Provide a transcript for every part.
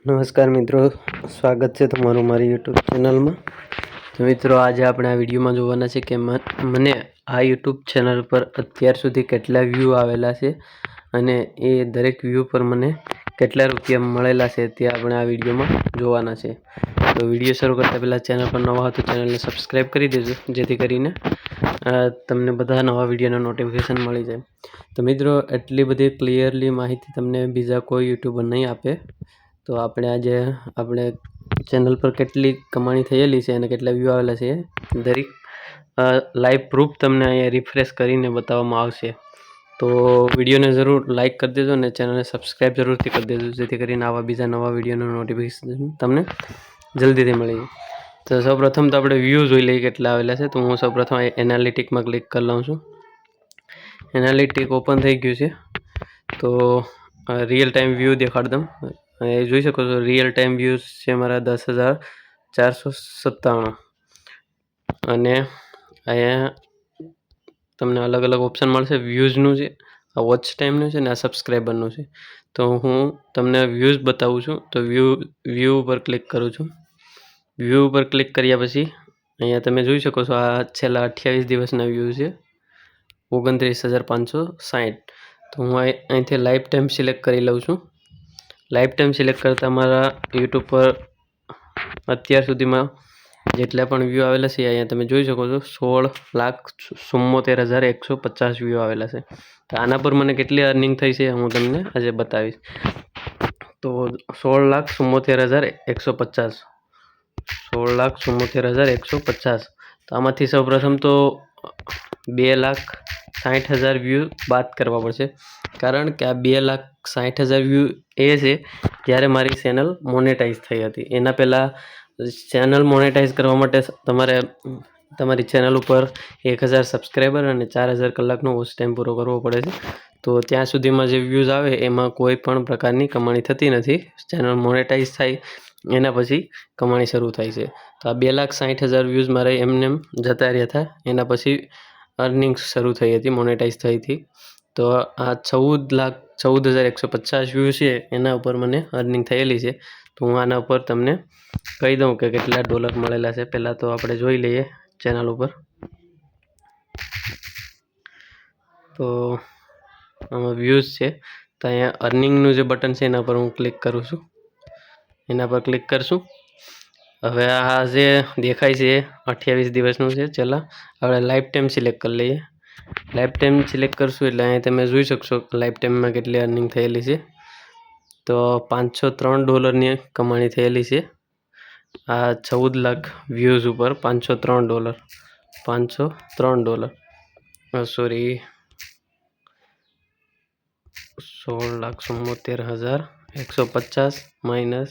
નમસ્કાર મિત્રો, સ્વાગત છે તમારું મારી યુટ્યુબ ચેનલમાં। તો મિત્રો, આજે આપણે આ વિડીયોમાં જોવાના છે કે મને આ યુટ્યુબ ચેનલ પર અત્યાર સુધી કેટલા વ્યૂ આવેલા છે અને એ દરેક વ્યૂ પર મને કેટલા રૂપિયા મળેલા છે તે આપણે આ વિડીયોમાં જોવાના છે। તો વિડીયો શરૂ કરતાં પહેલાં ચેનલ પર નવા હોય તો ચેનલને સબસ્ક્રાઈબ કરી દેજો, જેથી કરીને તમને બધા નવા વિડીયોના નોટિફિકેશન મળી જાય। તો મિત્રો, એટલી બધી ક્લિયરલી માહિતી તમને બીજા કોઈ યુટ્યુબર નહીં આપે। તો આપણે આજે આપણે ચેનલ પર કેટલી કમાણી થયેલી છે અને કેટલા વ્યૂ આવેલા છે દરેક લાઈવ પ્રૂફ તમને અહીંયા રિફ્રેશ કરીને બતાવવામાં આવશે। તો વિડીયોને જરૂર લાઇક કરી દેજો અને ચેનલને સબસ્ક્રાઈબ જરૂરથી કરી દેજો, જેથી કરીને આવા બીજા નવા વિડીયોનું નોટિફિકેશન તમને જલ્દીથી મળી જાય। તો સૌપ્રથમ તો આપણે વ્યૂ જોઈ લઈએ કેટલા આવેલા છે। તો હું સૌપ્રથમ એનાલિટિકમાં ક્લિક કરી લઉં છું। એનાલિટિક ઓપન થઈ ગયું છે। તો રિયલ ટાઈમ વ્યૂ દેખાડ દઉં। એ જોઈ શકો છો, રિયલ ટાઈમ વ્યૂઝ છે મારા 10,497 અને અહીંયા તમને અલગ અલગ ઓપ્શન મળશે। વ્યૂઝનું છે, આ વોચ ટાઈમનું છે ને આ સબસ્ક્રાઈબરનું છે। તો હું તમને વ્યૂઝ બતાવું છું। તો વ્યૂ ઉપર ક્લિક કરું છું। વ્યૂ ઉપર ક્લિક કર્યા પછી અહીંયા તમે જોઈ શકો છો, આ છેલ્લા 28 દિવસના વ્યૂ છે 29,560। તો હું અહીંથી લાઈફ ટાઈમ સિલેક્ટ કરી લઉં છું। લાઈફ ટાઈમ સિલેક્ટ કરતાં મારા યુટ્યુબ પર અત્યાર સુધીમાં જેટલા પણ વ્યૂ આવેલા છે અહીંયા તમે જોઈ શકો છો, 16,74,150 વ્યૂ આવેલા છે। તો આના પર મને કેટલી અર્નિંગ થઈ છે હું તમને આજે બતાવીશ। તો 16,74,150 16,74,150। તો આમાંથી સૌપ્રથમ તો 2,60,000 વ્યૂ બાદ કરવા પડશે, કારણ કે આ 2,60,000 વ્યૂ એ છે જ્યારે મારી ચેનલ મોનેટાઈઝ થઈ હતી। એના પહેલાં ચેનલ મોનેટાઈઝ કરવા માટે તમારે તમારી ચેનલ ઉપર 1,000 સબસ્ક્રાઈબર અને 4,000 કલાકનો વોચ ટાઈમ પૂરો કરવો પડે છે। તો ત્યાં સુધીમાં જે વ્યૂઝ આવે એમાં કોઈ પણ પ્રકારની કમાણી થતી નથી। ચેનલ મોનેટાઈઝ થાય એના પછી કમાણી શરૂ થાય છે। તો આ 2,60,000 વ્યૂઝ મારે એમને જતા રહ્યા હતા, એના પછી અર્નિંગ શરૂ થઈ હતી, મોનેટાઈઝ થઈ હતી। તો આ 14,14,150 વ્યૂ છે એના ઉપર મને અર્નિંગ થયેલી છે। તો હું આના ઉપર તમને કહી દઉં કે કેટલા ડોલર મળેલા છે। પહેલાં તો આપણે જોઈ લઈએ ચેનલ ઉપર। તો આમાં વ્યૂઝ છે, તો અહીંયા અર્નિંગનું જે બટન છે એના પર હું ક્લિક કરું છું। એના પર ક્લિક કરશું। હવે આ જે દેખાય છે 28 દિવસનું છે છેલ્લા। આપણે લાઈફ ટાઈમ સિલેક્ટ કરી લઈએ। લાઈફ ટાઈમ સિલેક્ટ કરશું એટલે અહીંયા તમે જોઈ શકશો લાઈફ ટાઈમમાં કેટલી અર્નિંગ થયેલી છે। તો $503 કમાણી થયેલી છે આ 14 લાખ વ્યૂઝ ઉપર। $503 સોરી 16,74,150 માઇનસ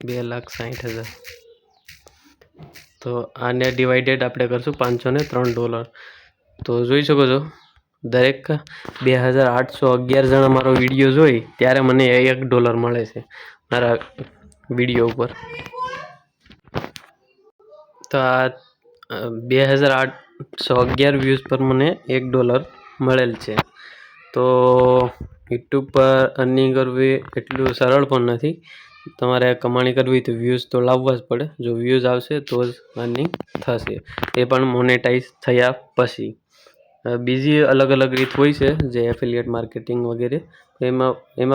2,60,000। તો આને ડિવાઇડેડ આપણે કરશું $503। તો જોઈ શકો છો, દરેક 2,811 જણા મારો વિડીયો જોઈ ત્યારે મને $1 મળે છે મારા વિડીયો ઉપર। તો આ 2,811 વ્યૂઝ પર મને $1 મળેલ છે। તો યુટ્યુબ પર અર્નિંગ કરવી એટલું સરળ પણ નથી। તમારે કમાણી કરવી તો વ્યૂઝ તો લાવવા જ પડે। જો વ્યૂઝ આવશે તો જ અર્નિંગ થશે, એ પણ મોનેટાઈઝ થયા પછી। બીજી અલગ અલગ રીત હોય છે, જે એફિલિએટ માર્કેટિંગ વગેરે, એમાં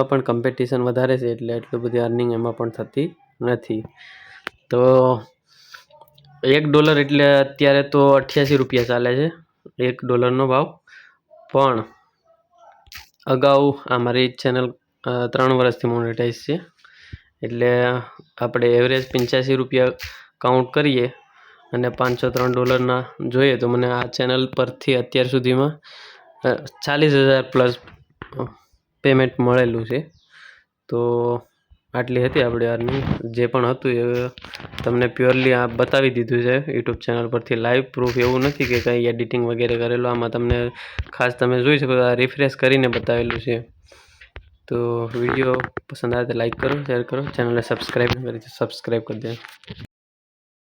પણ કોમ્પિટિશન વધારે છે એટલે એટલું બધી અર્નિંગ એમાં પણ થતી નથી। તો $1 એટલે અત્યારે તો 88 રૂપિયા ચાલે છે $1નો ભાવ। પણ અગાઉ અમારી ચેનલ 3 વર્ષથી મોનેટાઈઝ છે, એટલે આપણે એવરેજ 85 રૂપિયા કાઉન્ટ કરીએ અને $503 જોઈએ તો મને આ ચેનલ પરથી અત્યાર સુધીમાં 40,000 પ્લસ પેમેન્ટ મળેલું છે। તો આટલી હતી આપણે અર્નિંગ। જે પણ હતું એ તમને પ્યોરલી આ બતાવી દીધું છે યુટ્યુબ ચેનલ પરથી લાઈવ પ્રૂફ। એવું નથી કે કંઈ એડિટિંગ વગેરે કરેલું, આમાં તમને ખાસ તમે જોઈ શકો રિફ્રેશ કરીને બતાવેલું છે। તો વિડીયો પસંદ આવે તો લાઈક કરો, શેર કરો, ચેનલને સબસ્ક્રાઈબ કરી દો, સબસ્ક્રાઈબ કરી દો।